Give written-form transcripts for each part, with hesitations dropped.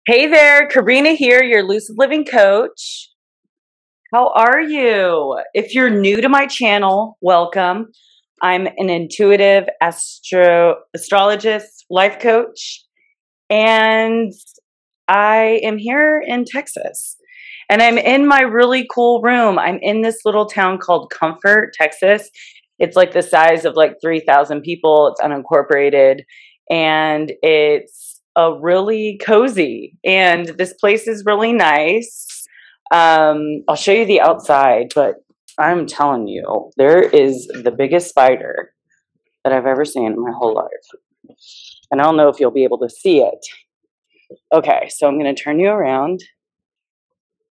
Hey there, Karina here, your lucid living coach. How are you? If you're new to my channel, welcome. I'm an intuitive astrologist, life coach, and I am here in Texas. And I'm in my really cool room. I'm in this little town called Comfort, Texas. It's like the size of like 3,000 people. It's unincorporated, and it's really cozy, and this place is really nice. I'll show you the outside, but I'm telling you, there is the biggest spider that I've ever seen in my whole life. And I don't know if you'll be able to see it. Okay, so I'm going to turn you around.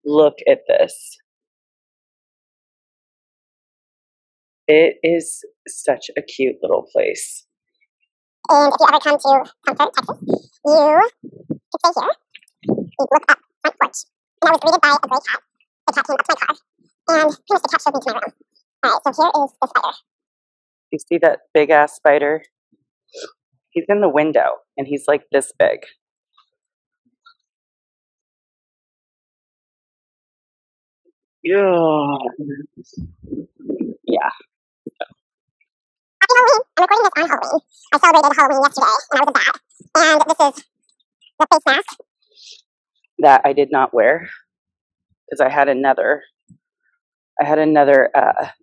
Look at this. It is such a cute little place. And if you ever come to Comfort, Texas, you can stay here. You look up front porch. And I was greeted by a gray cat. The cat came up to my car. And pretty much the cat showed me to my room. Alright, so here is the spider. You see that big ass spider? He's in the window, and he's like this big. Yeah. Happy Halloween! I'm recording this on Halloween. I celebrated Halloween yesterday, and I was a bat. And this is the face mask that I did not wear because I had another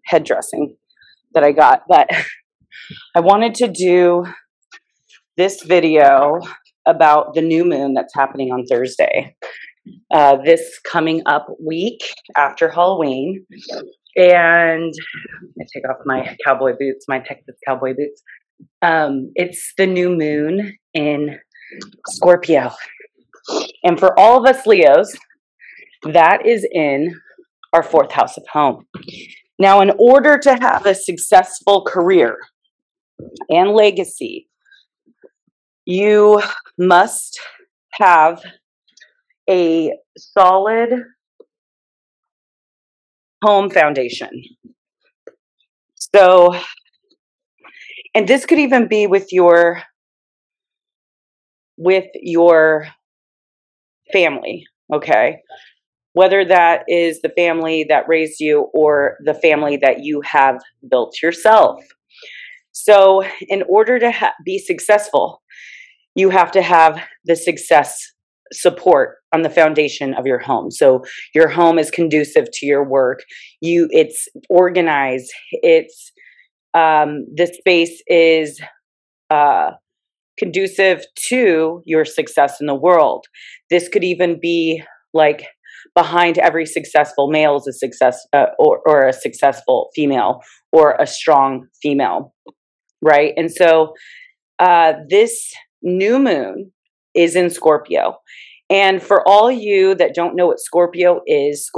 head dressing that I got, but I wanted to do this video about the new moon that's happening on Thursday, this coming up week after Halloween. And I take off my cowboy boots, my Texas cowboy boots. It's the new moon in Scorpio. And for all of us Leos, that is in our fourth house of home. Now, in order to have a successful career and legacy, you must have a solid home foundation. So, and this could even be with your family, okay? Whether that is the family that raised you or the family that you have built yourself. So in order to be successful, you have to have the success support on the foundation of your home. So your home is conducive to your work. It's organized. It's the space is conducive to your success in the world. This could even be like behind every successful male is a success, or a successful female, or a strong female, right? And so this new moon is in Scorpio. And for all you that don't know what Scorpio is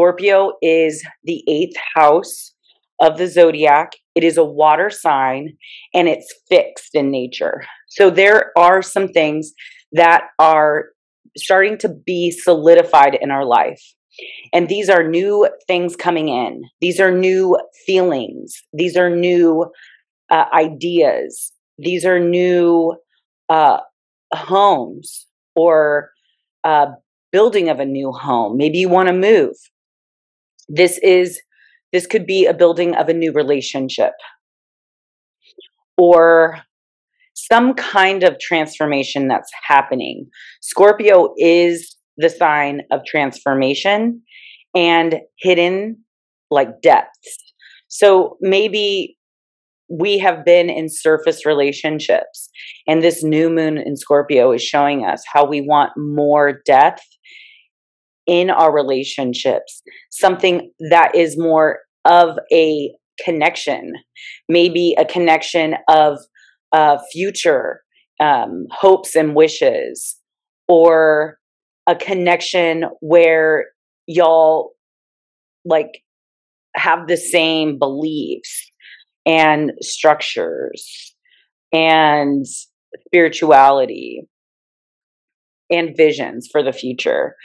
the 8th house of the zodiac. It is a water sign, and it's fixed in nature. So there are some things that are starting to be solidified in our life. And these are new things coming in. These are new feelings. These are new ideas. These are new homes, or building of a new home. Maybe you want to move. This could be a building of a new relationship, or some kind of transformation that's happening. Scorpio is the sign of transformation and hidden like depths. So maybe we have been in surface relationships, and this new moon in Scorpio is showing us how we want more depth in our relationships, something that is more of a connection, maybe a connection of future hopes and wishes, or a connection where y'all like have the same beliefs and structures and spirituality and visions for the future.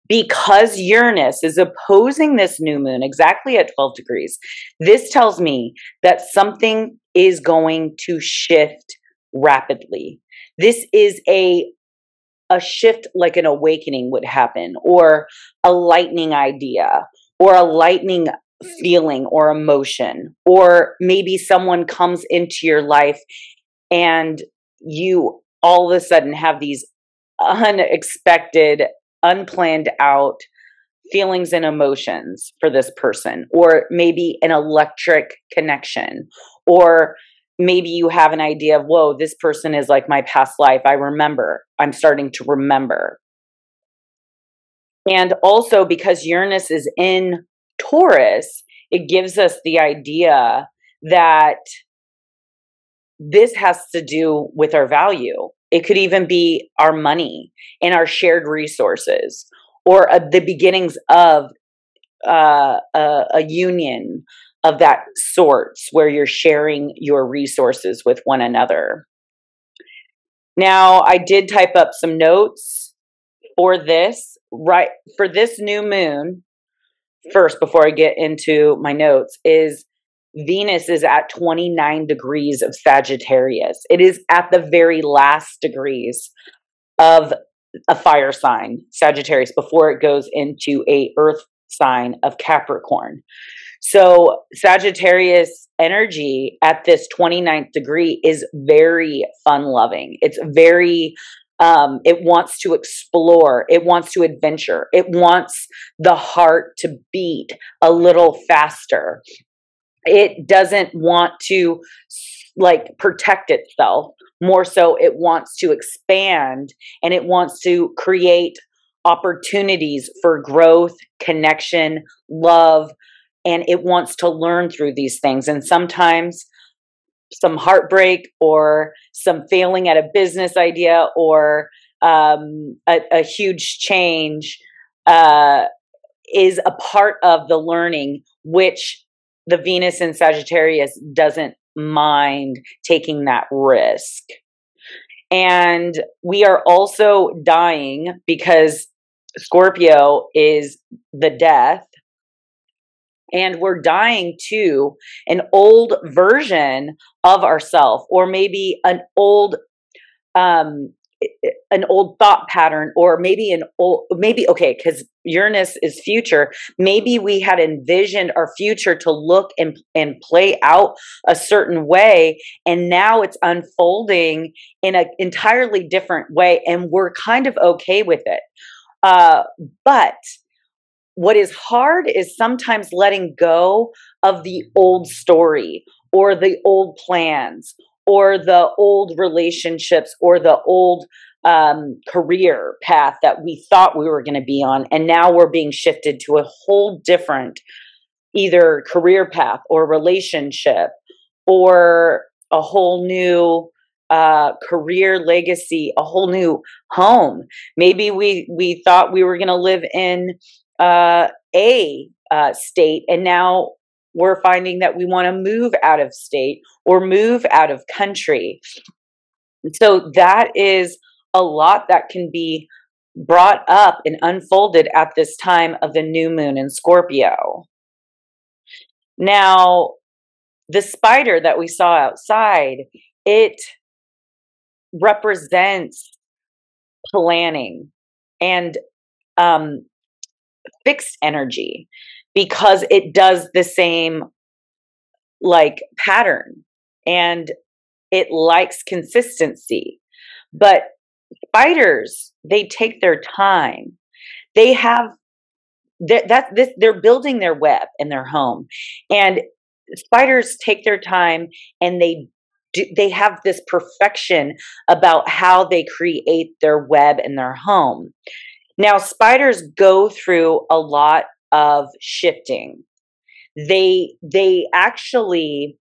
Because Uranus is opposing this new moon exactly at 12 degrees, this tells me that something is going to shift rapidly. This is a a shift, like an awakening would happen, or a lightning idea, or a lightning feeling or emotion, or maybe someone comes into your life and you all of a sudden have these unexpected, unplanned out feelings and emotions for this person, or maybe an electric connection, or maybe you have an idea of, whoa, this person is like my past life. I'm starting to remember. And also because Uranus is in Taurus, it gives us the idea that this has to do with our value. It could even be our money and our shared resources, or the beginnings of a union of that sorts where you're sharing your resources with one another. Now, I did type up some notes for this, right? For this new moon, first, before I get into my notes, is Venus is at 29 degrees of Sagittarius. It is at the very last degrees of a fire sign, Sagittarius, before it goes into a earth sign of Capricorn. So Sagittarius energy at this 29th degree is very fun loving. It's very, it wants to explore. It wants to adventure. It wants the heart to beat a little faster. It doesn't want to like protect itself. More so, it wants to expand, and it wants to create opportunities for growth, connection, love, and it wants to learn through these things. And sometimes some heartbreak or some failing at a business idea or a huge change is a part of the learning, which the Venus in Sagittarius doesn't mind taking that risk. And we are also dying because Scorpio is the death. And we're dying to an old version of ourselves, or maybe an old thought pattern, or maybe okay, because Uranus is future. Maybe we had envisioned our future to look and play out a certain way, and now it's unfolding in an entirely different way, and we're kind of okay with it. But what is hard is sometimes letting go of the old story, or the old plans, or the old relationships, or the old career path that we thought we were going to be on. And now we're being shifted to a whole different either career path or relationship, or a whole new career legacy, a whole new home. Maybe we thought we were going to live in a state, and now we're finding that we want to move out of state or move out of country. So that is a lot that can be brought up and unfolded at this time of the new moon in Scorpio. Now, the spider that we saw outside, it represents planning and fixed energy, because it does the same like pattern, and it likes consistency. But spiders, they take their time. They have they're building their web in their home, and spiders take their time, and they have this perfection about how they create their web in their home. Now, spiders go through a lot of shifting. They actually,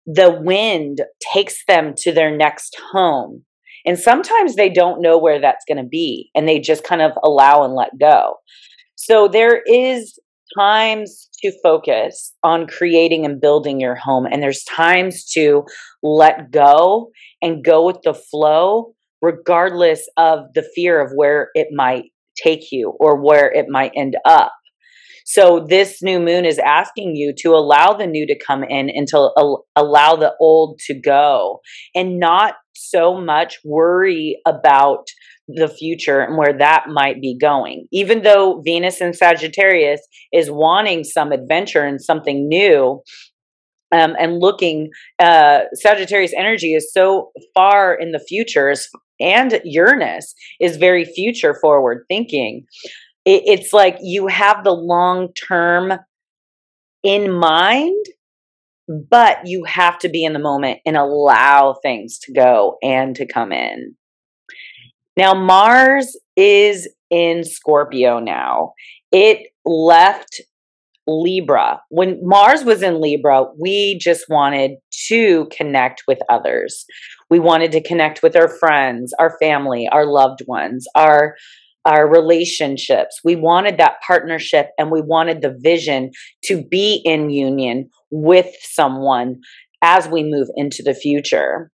the wind takes them to their next home. And sometimes they don't know where that's going to be, and they just kind of allow and let go. So there is times to focus on creating and building your home, and there's times to let go and go with the flow, regardless of the fear of where it might take you or where it might end up. So this new moon is asking you to allow the new to come in and to allow the old to go, and not so much worry about the future and where that might be going. Even though Venus in Sagittarius is wanting some adventure and something new, and looking, Sagittarius energy is so far in the futures, and Uranus is very future forward thinking. It's like you have the long term in mind, but you have to be in the moment and allow things to go and to come in. Now, Mars is in Scorpio now. It left Libra. When Mars was in Libra, we just wanted to connect with others. We wanted to connect with our friends, our family, our loved ones, our relationships. We wanted that partnership, and we wanted the vision to be in union with someone as we move into the future.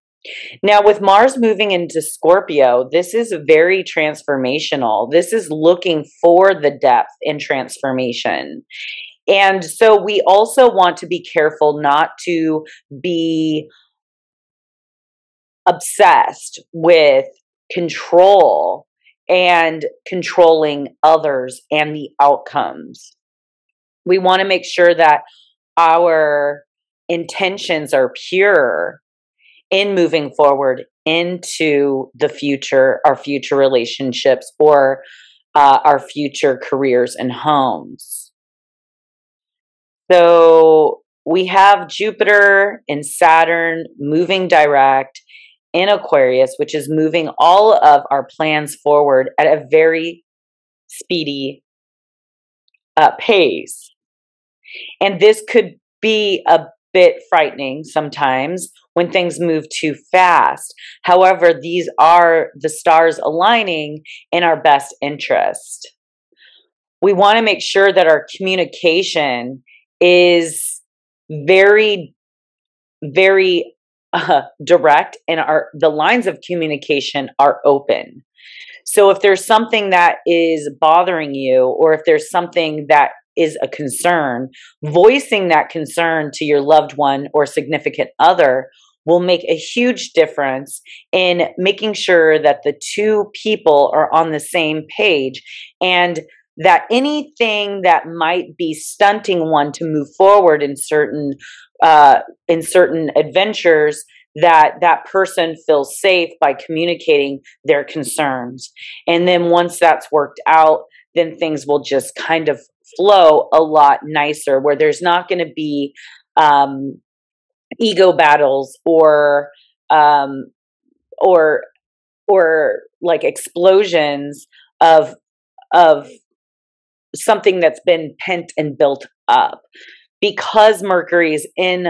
Now, with Mars moving into Scorpio, this is very transformational. This is looking for the depth and transformation. And so we also want to be careful not to be obsessed with control and controlling others and the outcomes. We want to make sure that our intentions are pure in moving forward into the future, our future relationships, or our future careers and homes. So we have Jupiter and Saturn moving direct in Aquarius, which is moving all of our plans forward at a very speedy pace. And this could be a bit frightening sometimes when things move too fast. However, these are the stars aligning in our best interest. We want to make sure that our communication is very, very direct, and the lines of communication are open. So if there's something that is bothering you, or if there's something that is a concern, voicing that concern to your loved one or significant other will make a huge difference in making sure that the two people are on the same page, and that anything that might be stunting one to move forward in certain adventures, that person feels safe by communicating their concerns. And then once that's worked out, then things will just kind of flow a lot nicer, where there's not going to be ego battles or like explosions of something that's been pent and built up. Because Mercury is in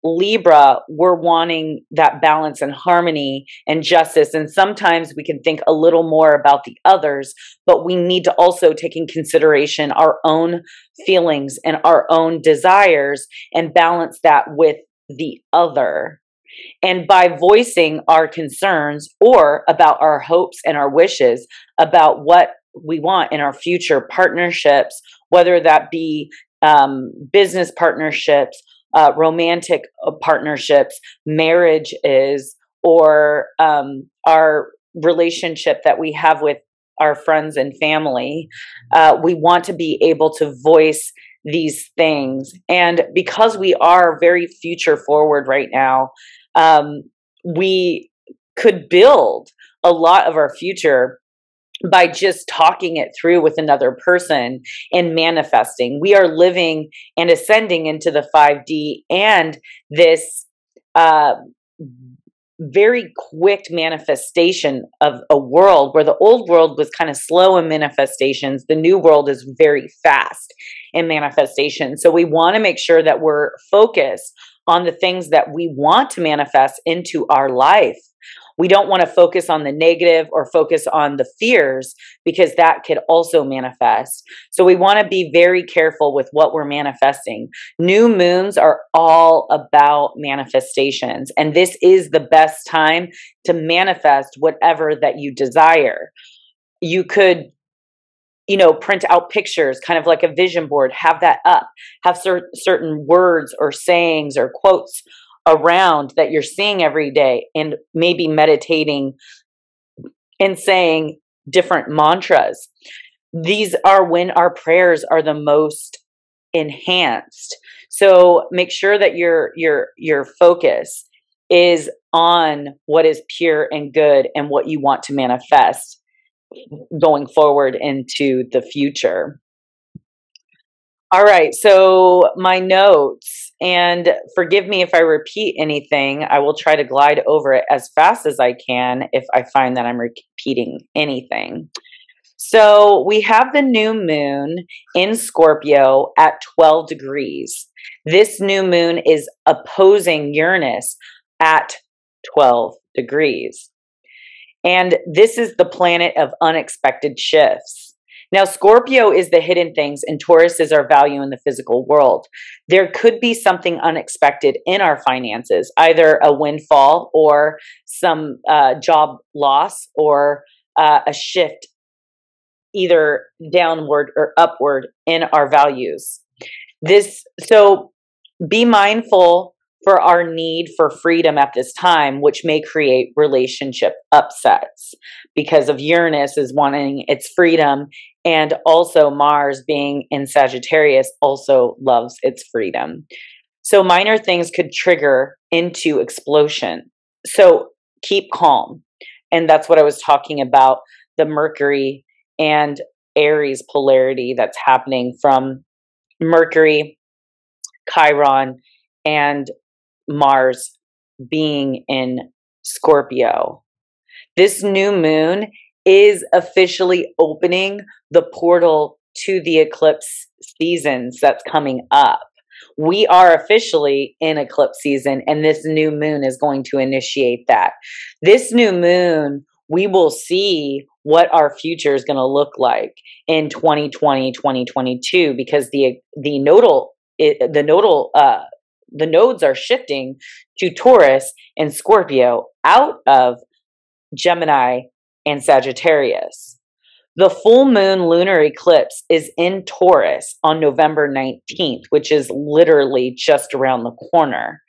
Libra, we're wanting that balance and harmony and justice. And sometimes we can think a little more about the others, but we need to also take in consideration our own feelings and our own desires and balance that with the other. And by voicing our concerns or about our hopes and our wishes about what we want in our future partnerships, whether that be business partnerships, romantic partnerships, marriages, or our relationship that we have with our friends and family, we want to be able to voice these things. And because we are very future forward right now, we could build a lot of our future by just talking it through with another person and manifesting. We are living and ascending into the 5D and this very quick manifestation of a world where the old world was kind of slow in manifestations. The new world is very fast in manifestation. So we want to make sure that we're focused on the things that we want to manifest into our life. We don't want to focus on the negative or focus on the fears, because that could also manifest. So we want to be very careful with what we're manifesting. New moons are all about manifestations, and this is the best time to manifest whatever that you desire. You could, print out pictures, kind of like a vision board, have that up, have certain words or sayings or quotes around that you're seeing every day, and maybe meditating and saying, different mantras. These are when our prayers are the most enhanced. So make sure that your focus is on what is pure and good and what you want to manifest going forward into the future. All right, so my notes, and forgive me if I repeat anything. I will try to glide over it as fast as I can if I find that I'm repeating anything. So we have the new moon in Scorpio at 12 degrees. This new moon is opposing Uranus at 12 degrees. And this is the planet of unexpected shifts. Now, Scorpio is the hidden things and Taurus is our value in the physical world. There could be something unexpected in our finances, either a windfall or some job loss or a shift either downward or upward in our values. So be mindful for our need for freedom at this time, which may create relationship upsets because of Uranus is wanting its freedom, and also Mars being in Sagittarius also loves its freedom. So minor things could trigger into explosion. So keep calm. And that's what I was talking about, the Mercury and Aries polarity that's happening from Mercury, Chiron, and Mars being in Scorpio. This new moon is officially opening the portal to the eclipse seasons that's coming up. We are officially in eclipse season, and this new moon is going to initiate that. This new moon, we will see what our future is going to look like in 2020, 2022, because the nodes are shifting to Taurus and Scorpio out of Gemini and Sagittarius. The full moon lunar eclipse is in Taurus on November 19th, which is literally just around the corner.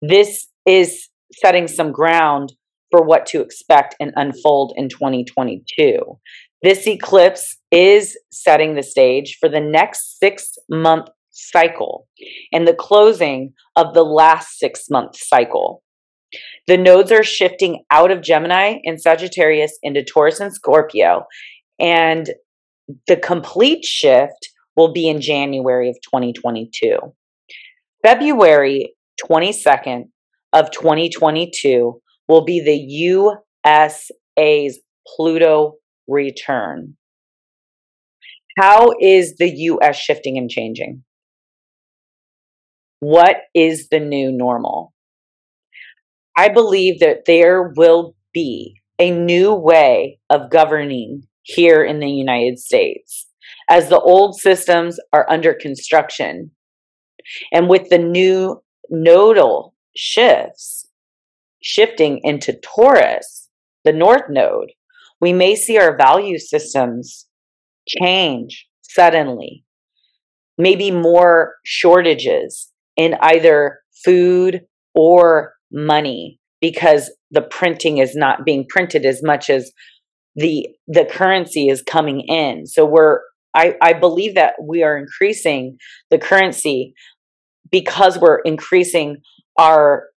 This is setting some ground for what to expect and unfold in 2022. This eclipse is setting the stage for the next 6-month cycle and the closing of the last 6-month cycle. The nodes are shifting out of Gemini and Sagittarius into Taurus and Scorpio, and the complete shift will be in January of 2022. February 22nd of 2022 will be the USA's Pluto return. How is the US shifting and changing? What is the new normal? I believe that there will be a new way of governing here in the United States as the old systems are under construction. And with the new nodal shifts shifting into Taurus, the North Node, we may see our value systems change suddenly. Maybe more shortages in either food or money because the printing is not being printed as much as the currency is coming in. So I believe that we are increasing the currency because we're increasing our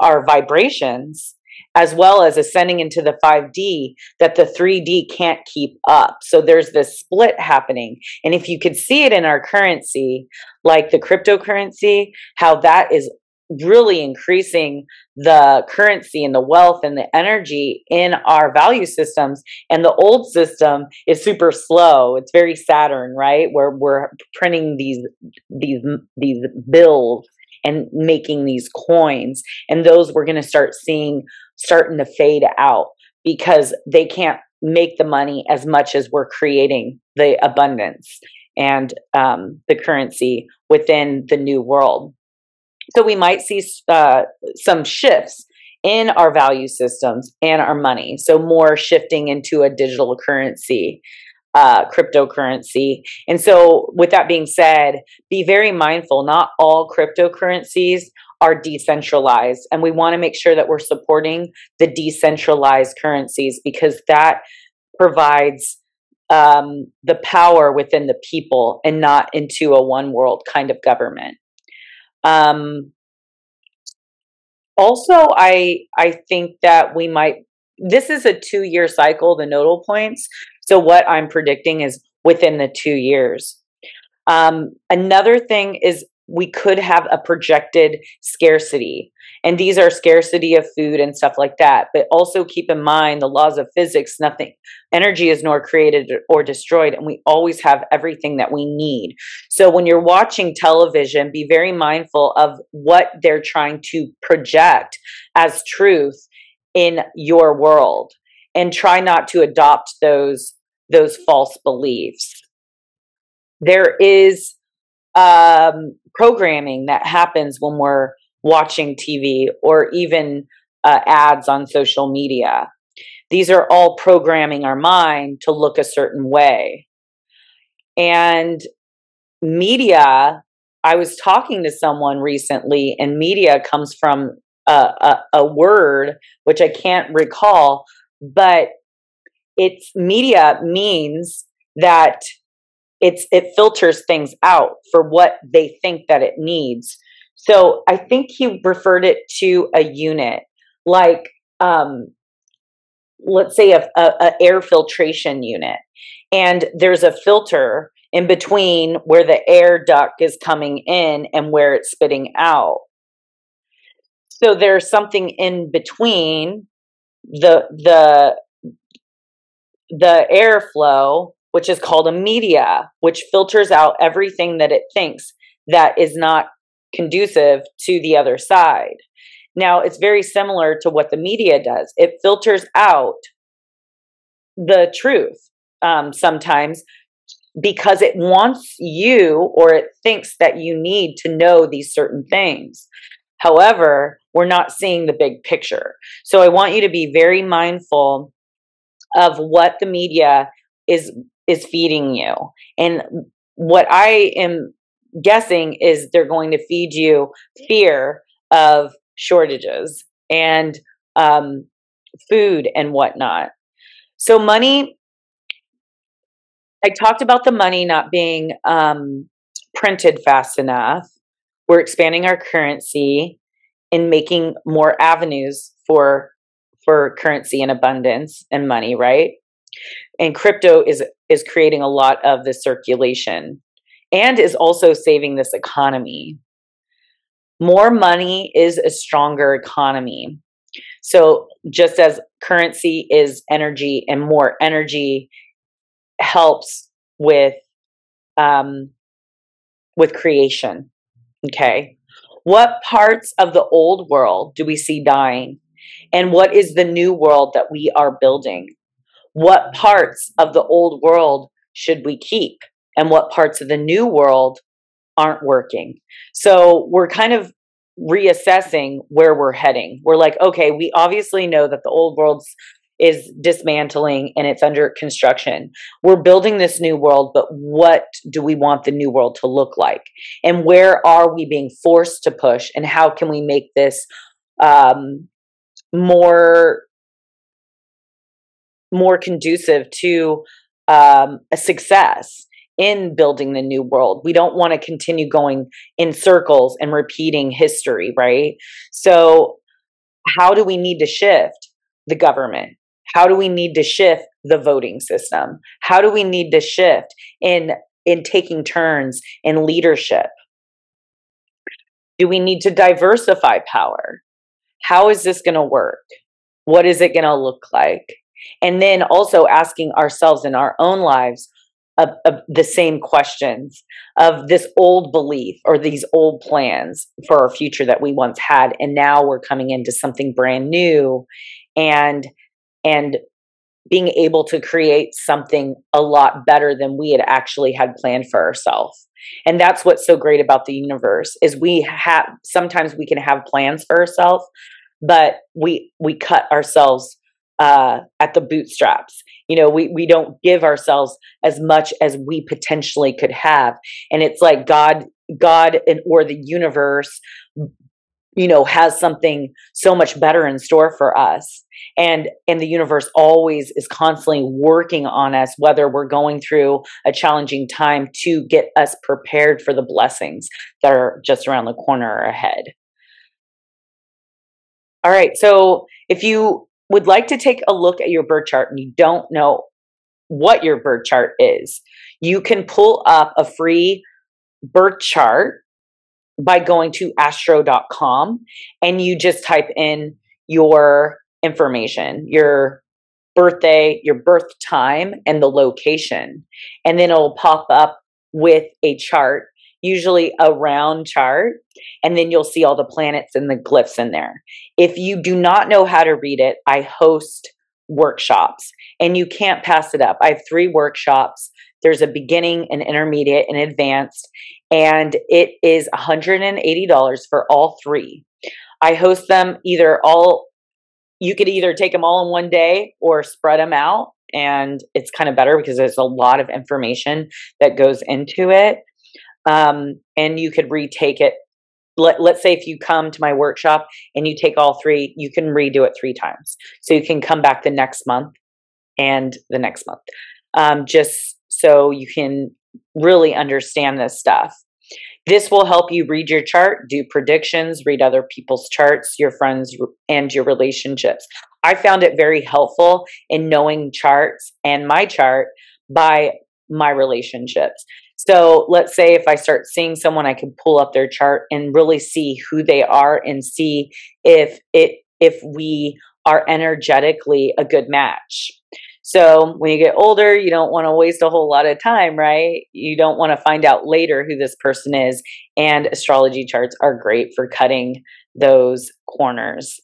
vibrations, as well as ascending into the 5D, that the 3D can't keep up. So there's this split happening. And if you could see it in our currency, like the cryptocurrency, how that is really increasing the currency and the wealth and the energy in our value systems. And the old system is super slow. It's very Saturn, right? Where we're printing these bills and making these coins. And those we're going to start seeing starting to fade out because they can't make the money as much as we're creating the abundance and the currency within the new world. So we might see some shifts in our value systems and our money. So more shifting into a digital currency, cryptocurrency. And so with that being said, be very mindful. Not all cryptocurrencies are decentralized. And we want to make sure that we're supporting the decentralized currencies because that provides the power within the people and not into a one world kind of government. Also, I think that we might, this is a 2-year cycle, the nodal points. So what I'm predicting is within the 2 years. Another thing is we could have a projected scarcity. And these are scarcity of food and stuff like that. But also keep in mind the laws of physics, energy is nor created or destroyed. And we always have everything that we need. So when you're watching television, be very mindful of what they're trying to project as truth in your world. And try not to adopt those false beliefs. There is programming that happens when we're watching TV or even ads on social media. These are all programming our mind to look a certain way. And media, I was talking to someone recently, and media comes from a word which I can't recall, but it's media means that it filters things out for what they think that it needs. So I think he referred it to a unit, like let's say a air filtration unit, and there's a filter in between where the air duct is coming in and where it's spitting out. So there's something in between the airflow, which is called a media, which filters out everything that it thinks that is not conducive to the other side. Now, it's very similar to what the media does. It filters out the truth sometimes because it wants you, or it thinks that you need to know these certain things. However, we're not seeing the big picture. So I want you to be very mindful of what the media is feeding you. And what I am guessing is they're going to feed you fear of shortages and food and whatnot. So money, I talked about the money not being printed fast enough. We're expanding our currency and making more avenues for currency and abundance and money, right? And crypto is creating a lot of the circulation and is also saving this economy. More money is a stronger economy. So just as currency is energy, and more energy helps with creation. Okay. What parts of the old world do we see dying? And what is the new world that we are building? What parts of the old world should we keep? And what parts of the new world aren't working? So we're kind of reassessing where we're heading. We're like, okay, we obviously know that the old world is dismantling and it's under construction. We're building this new world, but what do we want the new world to look like? And where are we being forced to push? And how can we make this more conducive to a success in building the new world? We don't want to continue going in circles and repeating history, right? So how do we need to shift the government? How do we need to shift the voting system? How do we need to shift in taking turns in leadership? Do we need to diversify power? How is this going to work? What is it going to look like? And then also asking ourselves in our own lives the same questions of this old belief or these old plans for our future that we once had. And now we're coming into something brand new and being able to create something a lot better than we had actually had planned for ourselves. And that's what's so great about the universe is sometimes we can have plans for ourselves, but we cut ourselves at the bootstraps. You know, we don't give ourselves as much as we potentially could have. And it's like God or the universe has something so much better in store for us. And the universe always is constantly working on us, whether we're going through a challenging time, to get us prepared for the blessings that are just around the corner or ahead. All right. So if you would like to take a look at your birth chart and you don't know what your birth chart is, you can pull up a free birth chart by going to astro.com, and you just type in your information, your birthday, your birth time, and the location. And then it'll pop up with a chart, usually a round chart, and then you'll see all the planets and the glyphs in there. If you do not know how to read it, I host workshops, and you can't pass it up. I have 3 workshops. There's a beginning, an intermediate, and advanced, and it is $180 for all 3. I host them you could either take them all in one day or spread them out, and it's kind of better because there's a lot of information that goes into it. And you could retake it. Let's say if you come to my workshop and you take all 3, you can redo it 3 times. So you can come back the next month and the next month, just so you can really understand this stuff. This will help you read your chart, do predictions, read other people's charts, your friends, and your relationships. I found it very helpful in knowing charts and my chart by my relationships. So let's say if I start seeing someone, I can pull up their chart and really see who they are and see if we are energetically a good match. So when you get older, you don't want to waste a whole lot of time, right? You don't want to find out later who this person is. And astrology charts are great for cutting those corners.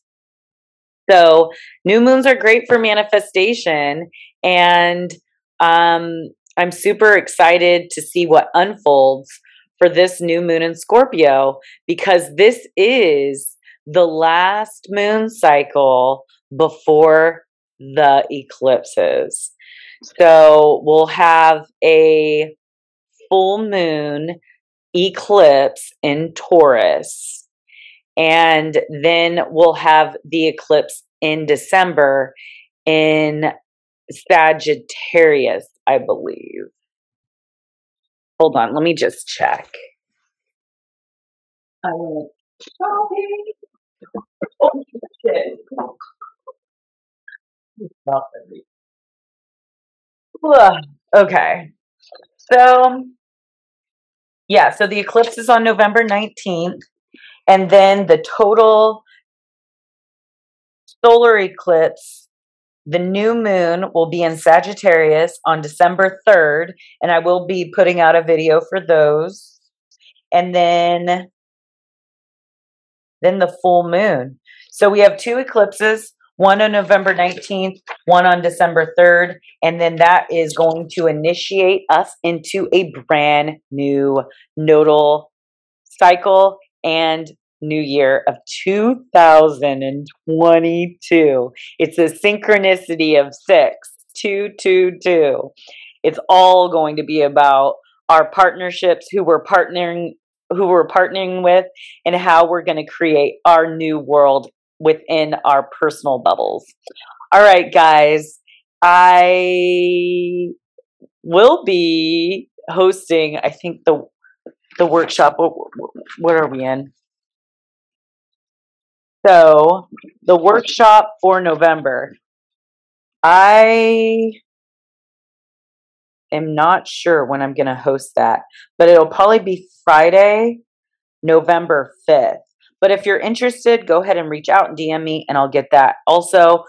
So new moons are great for manifestation. And I'm super excited to see what unfolds for this new moon in Scorpio, because this is the last moon cycle before the eclipses. So we'll have a full moon eclipse in Taurus, and then we'll have the eclipse in December in Sagittarius, I believe. Hold on, let me just check. I went shopping. Oh, shit. Okay. So, yeah, so the eclipse is on November 19th, and then the total solar eclipse, the new moon, will be in Sagittarius on December 3rd, and I will be putting out a video for those. And then the full moon. So we have 2 eclipses, one on November 19th, one on December 3rd, and then that is going to initiate us into a brand new nodal cycle and new year of 2022. It's a synchronicity of 6, 2, 2, 2. It's all going to be about our partnerships, who we're partnering with, and how we're going to create our new world within our personal bubbles. All right, guys, I will be hosting, I think, the workshop. What are we in? So the workshop for November, I am not sure when I'm going to host that, but it'll probably be Friday, November 5th. But if you're interested, go ahead and reach out and DM me, and I'll get that. Also,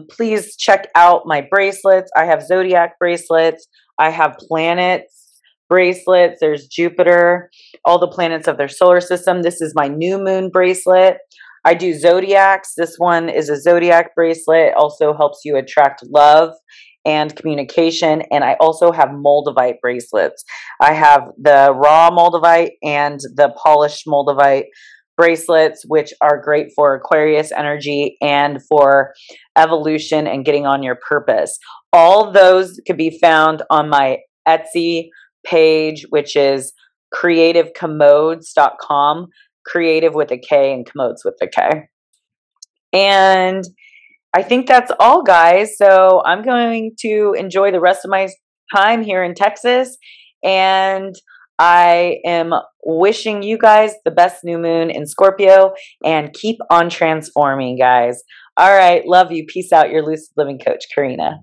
please check out my bracelets. I have Zodiac bracelets. I have planets bracelets. There's Jupiter, all the planets of their solar system. This is my new moon bracelet. I do zodiacs. This one is a Zodiac bracelet. It also helps you attract love and communication. And I also have Moldavite bracelets. I have the raw Moldavite and the polished Moldavite bracelets, which are great for Aquarius energy and for evolution and getting on your purpose. All those could be found on my Etsy page, which is creativecommodes.com. creative with a K and commodes with a K. And I think that's all, guys. So I'm going to enjoy the rest of my time here in Texas. And I am wishing you guys the best new moon in Scorpio, and keep on transforming, guys. All right. Love you. Peace out. Your Lucid Living Coach, Karina.